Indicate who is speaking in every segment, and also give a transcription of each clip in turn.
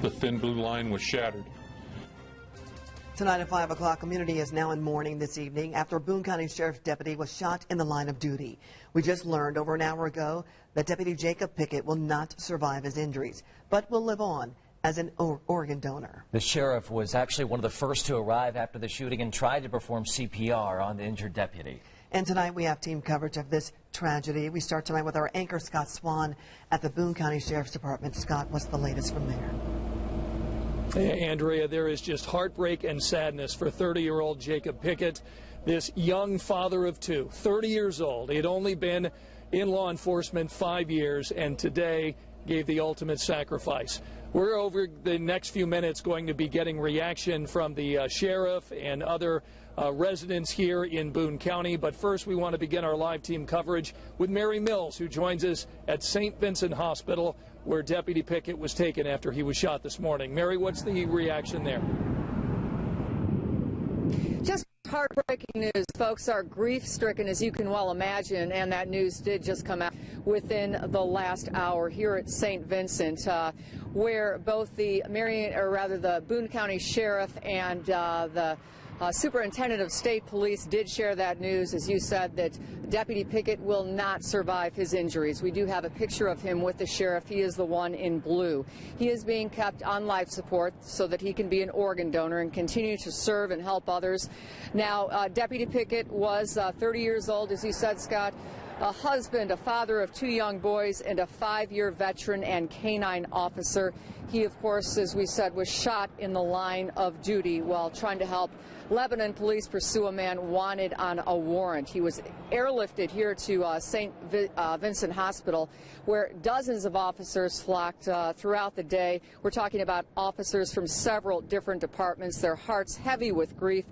Speaker 1: The thin blue line was shattered.
Speaker 2: Tonight at 5 o'clock, community is now in mourning this evening after a Boone County Sheriff's deputy was shot in the line of duty. We just learned over an hour ago that Deputy Jacob Pickett will not survive his injuries, but will live on as an organ donor.
Speaker 3: The sheriff was actually one of the first to arrive after the shooting and tried to perform CPR on the injured deputy.
Speaker 2: And tonight we have team coverage of this tragedy. We start tonight with our anchor, Scott Swan, at the Boone County Sheriff's Department. Scott, what's the latest from there?
Speaker 4: Andrea, there is just heartbreak and sadness for 30-year-old Jacob Pickett, this young father of two, 30 years old. He had only been in law enforcement 5 years and today gave the ultimate sacrifice. We're over the next few minutes going to be getting reaction from the sheriff and other residents here in Boone County. But first, we want to begin our live team coverage with Mary Mills, who joins us at St. Vincent Hospital, where Deputy Pickett was taken after he was shot this morning. Mary, what's the reaction there?
Speaker 5: Just heartbreaking news. Folks are grief-stricken, as you can well imagine, and that news did just come out within the last hour here at St. Vincent, where both the Boone County Sheriff and the Superintendent of State Police did share that news, as you said, that Deputy Pickett will not survive his injuries. We do have a picture of him with the sheriff. He is the one in blue. He is being kept on life support so that he can be an organ donor and continue to serve and help others. Now, Deputy Pickett was 30 years old, as you said, Scott, a husband, a father of 2 young boys, and a 5-year veteran and canine officer. He, of course, as we said, was shot in the line of duty while trying to help Lebanon police pursue a man wanted on a warrant. He was airlifted here to St. Vincent Hospital, where dozens of officers flocked throughout the day. We're talking about officers from several different departments, their hearts heavy with grief.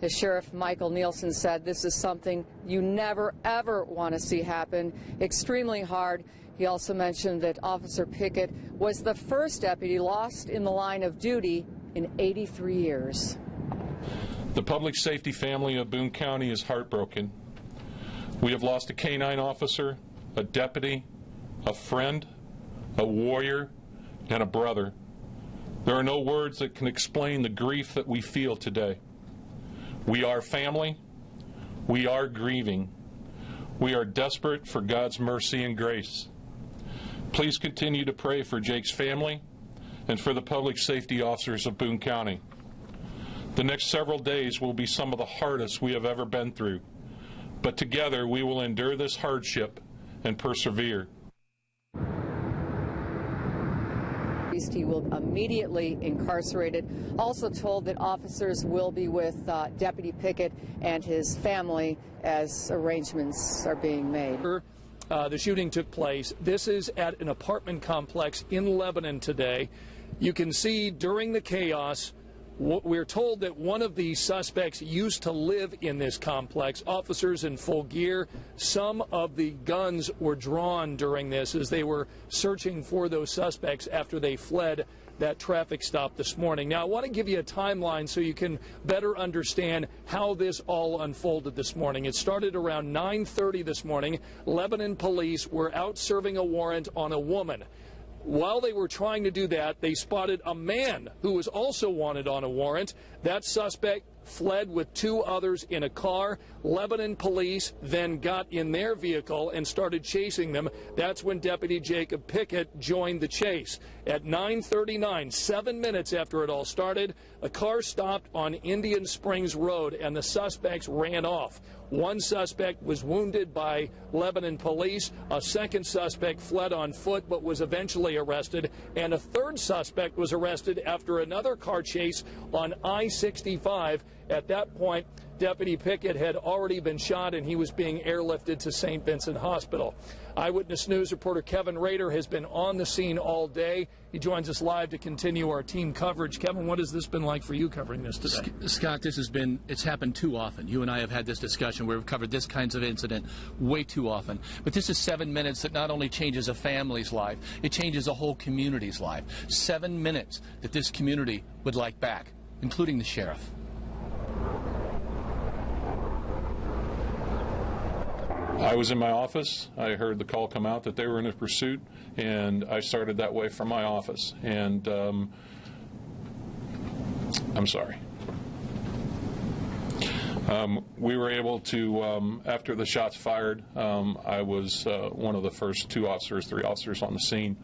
Speaker 5: As Sheriff Michael Nielsen said, this is something you never, ever want to see happen. Extremely hard. He also mentioned that Officer Pickett was the first deputy lost in the line of duty in 83 years.
Speaker 1: The public safety family of Boone County is heartbroken. We have lost a canine officer, a deputy, a friend, a warrior, and a brother. There are no words that can explain the grief that we feel today. We are family. We are grieving. We are desperate for God's mercy and grace. Please continue to pray for Jake's family and for the public safety officers of Boone County. The next several days will be some of the hardest we have ever been through, but together we will endure this hardship and persevere.
Speaker 5: He will immediately incarcerated. Also told that officers will be with Deputy Pickett and his family as arrangements are being made.
Speaker 4: The shooting took place. This is at an apartment complex in Lebanon today. You can see during the chaos, we're told that one of the suspects used to live in this complex. Officers in full gear. Some of the guns were drawn during this as they were searching for those suspects after they fled that traffic stop this morning. Now, I want to give you a timeline so you can better understand how this all unfolded this morning. It started around 9:30 this morning. Lebanon police were out serving a warrant on a woman. While they were trying to do that, they spotted a man who was also wanted on a warrant. That suspect fled with 2 others in a car. Lebanon police then got in their vehicle and started chasing them. That's when Deputy Jacob Pickett joined the chase. At 9:39, 7 minutes after it all started, a car stopped on Indian Springs Road and the suspects ran off. One suspect was wounded by Lebanon police. A second suspect fled on foot but was eventually arrested. And a third suspect was arrested after another car chase on I-65. At that point, Deputy Pickett had already been shot and he was being airlifted to St. Vincent Hospital. Eyewitness News reporter Kevin Rader has been on the scene all day. He joins us live to continue our team coverage. Kevin, what has this been like for you covering this today?
Speaker 6: Scott, it's happened too often. You and I have had this discussion where we've covered this kinds of incident way too often. But this is 7 minutes that not only changes a family's life, it changes a whole community's life. 7 minutes that this community would like back, including the sheriff.
Speaker 1: I was in my office. I heard the call come out that they were in a pursuit, and I started that way from my office. And I'm sorry. We were able to, after the shots fired, I was one of the first three officers on the scene,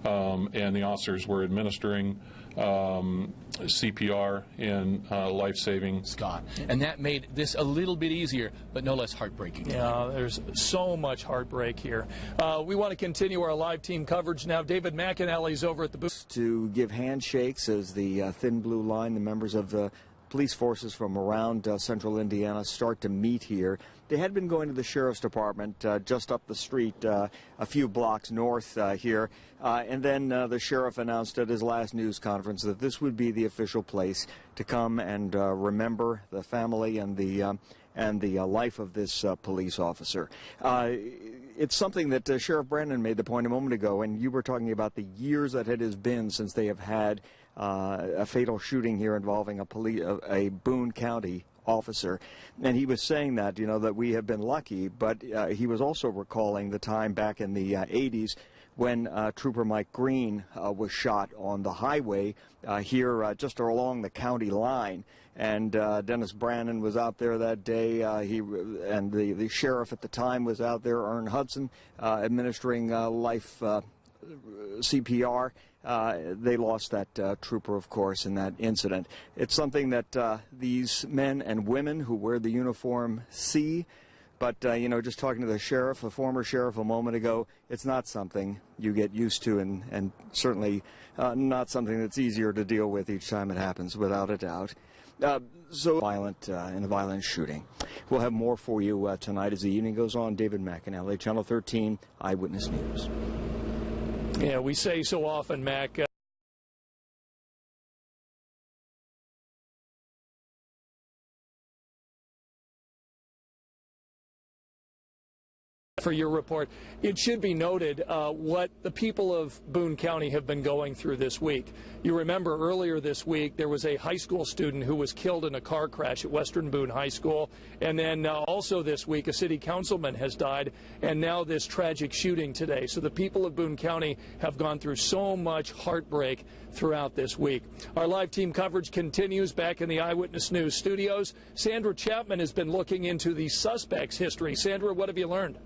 Speaker 1: and the officers were administering CPR and life-saving.
Speaker 6: Scott, and that made this a little bit easier, but no less heartbreaking.
Speaker 4: Yeah, there's so much heartbreak here. We want to continue our live team coverage now. David McAnally's over at the booth.
Speaker 7: To give handshakes as the Thin Blue Line, the members of the police forces from around central Indiana start to meet here. They had been going to the sheriff's department just up the street a few blocks north here, and then the sheriff announced at his last news conference that this would be the official place to come and remember the family and the life of this police officer. It's something that Sheriff Brandon made the point a moment ago, and you were talking about the years that it has been since they have had a fatal shooting here involving a Boone County officer. And he was saying that, you know, that we have been lucky, but he was also recalling the time back in the 80s when Trooper Mike Green was shot on the highway here just along the county line. And Dennis Brandon was out there that day. And the sheriff at the time was out there, Ern Hudson, administering life CPR. They lost that trooper, of course, in that incident. It's something that these men and women who wear the uniform see. But, you know, just talking to the sheriff, a former sheriff a moment ago, it's not something you get used to, and certainly not something that's easier to deal with each time it happens, without a doubt. So violent in a violent shooting. We'll have more for you tonight as the evening goes on. David McAnally, Channel 13, Eyewitness News.
Speaker 4: Yeah, we say so often, Mac. For your report, it should be noted what the people of Boone County have been going through this week. You remember earlier this week there was a high school student who was killed in a car crash at Western Boone High School, and then also this week a city councilman has died, and now this tragic shooting today. So the people of Boone County have gone through so much heartbreak throughout this week. Our live team coverage continues back in the Eyewitness News studios. Sandra Chapman has been looking into the suspect's history. Sandra, what have you learned?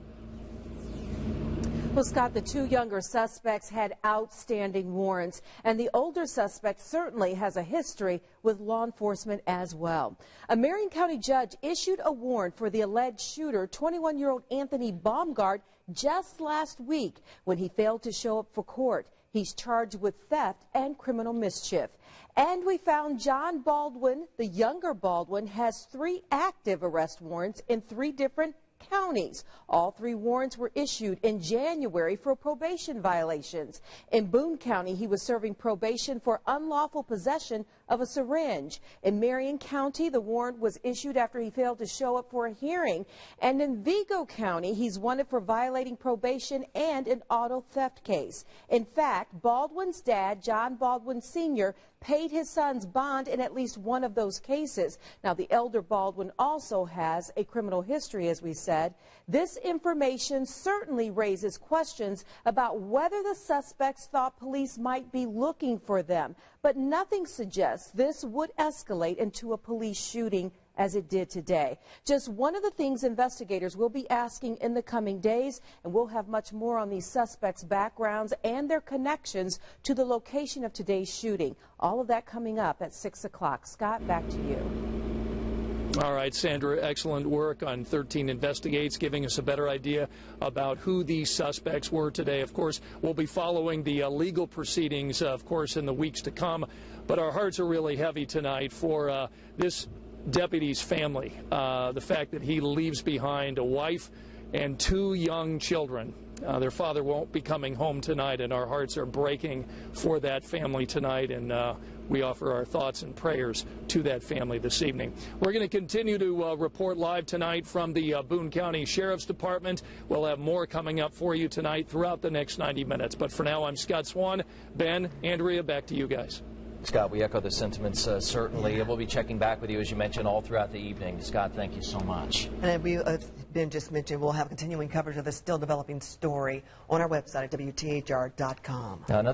Speaker 8: Well, Scott, the two younger suspects had outstanding warrants, and the older suspect certainly has a history with law enforcement as well. A Marion County judge issued a warrant for the alleged shooter, 21-year-old Anthony Baumgart, just last week when he failed to show up for court. He's charged with theft and criminal mischief. And we found John Baldwin, the younger Baldwin, has 3 active arrest warrants in 3 different counties. All 3 warrants were issued in January for probation violations. In Boone County, he was serving probation for unlawful possession of a syringe. In Marion County, the warrant was issued after he failed to show up for a hearing. And in Vigo County, he's wanted for violating probation and an auto theft case. In fact, Baldwin's dad, John Baldwin Sr., paid his son's bond in at least one of those cases. Now, the elder Baldwin also has a criminal history, as we said. This information certainly raises questions about whether the suspects thought police might be looking for them, but nothing suggests this would escalate into a police shooting as it did today. Just one of the things investigators will be asking in the coming days, and we'll have much more on these suspects' backgrounds and their connections to the location of today's shooting. All of that coming up at 6 o'clock. Scott, back to you.
Speaker 4: All right, Sandra, excellent work on 13 Investigates, giving us a better idea about who these suspects were today. Of course, we'll be following the legal proceedings, of course, in the weeks to come. But our hearts are really heavy tonight for this deputy's family. The fact that he leaves behind a wife and 2 young children. Their father won't be coming home tonight, and our hearts are breaking for that family tonight, and we offer our thoughts and prayers to that family this evening. We're going to continue to report live tonight from the Boone County Sheriff's Department. We'll have more coming up for you tonight throughout the next 90 minutes. But for now, I'm Scott Swan. Ben, Andrea, back to you guys.
Speaker 3: Scott, we echo the sentiments, certainly. We'll be checking back with you, as you mentioned, all throughout the evening. Scott, thank you so much.
Speaker 2: And we Ben just mentioned, we'll have continuing coverage of this still developing story on our website at WTHR.com.
Speaker 3: Another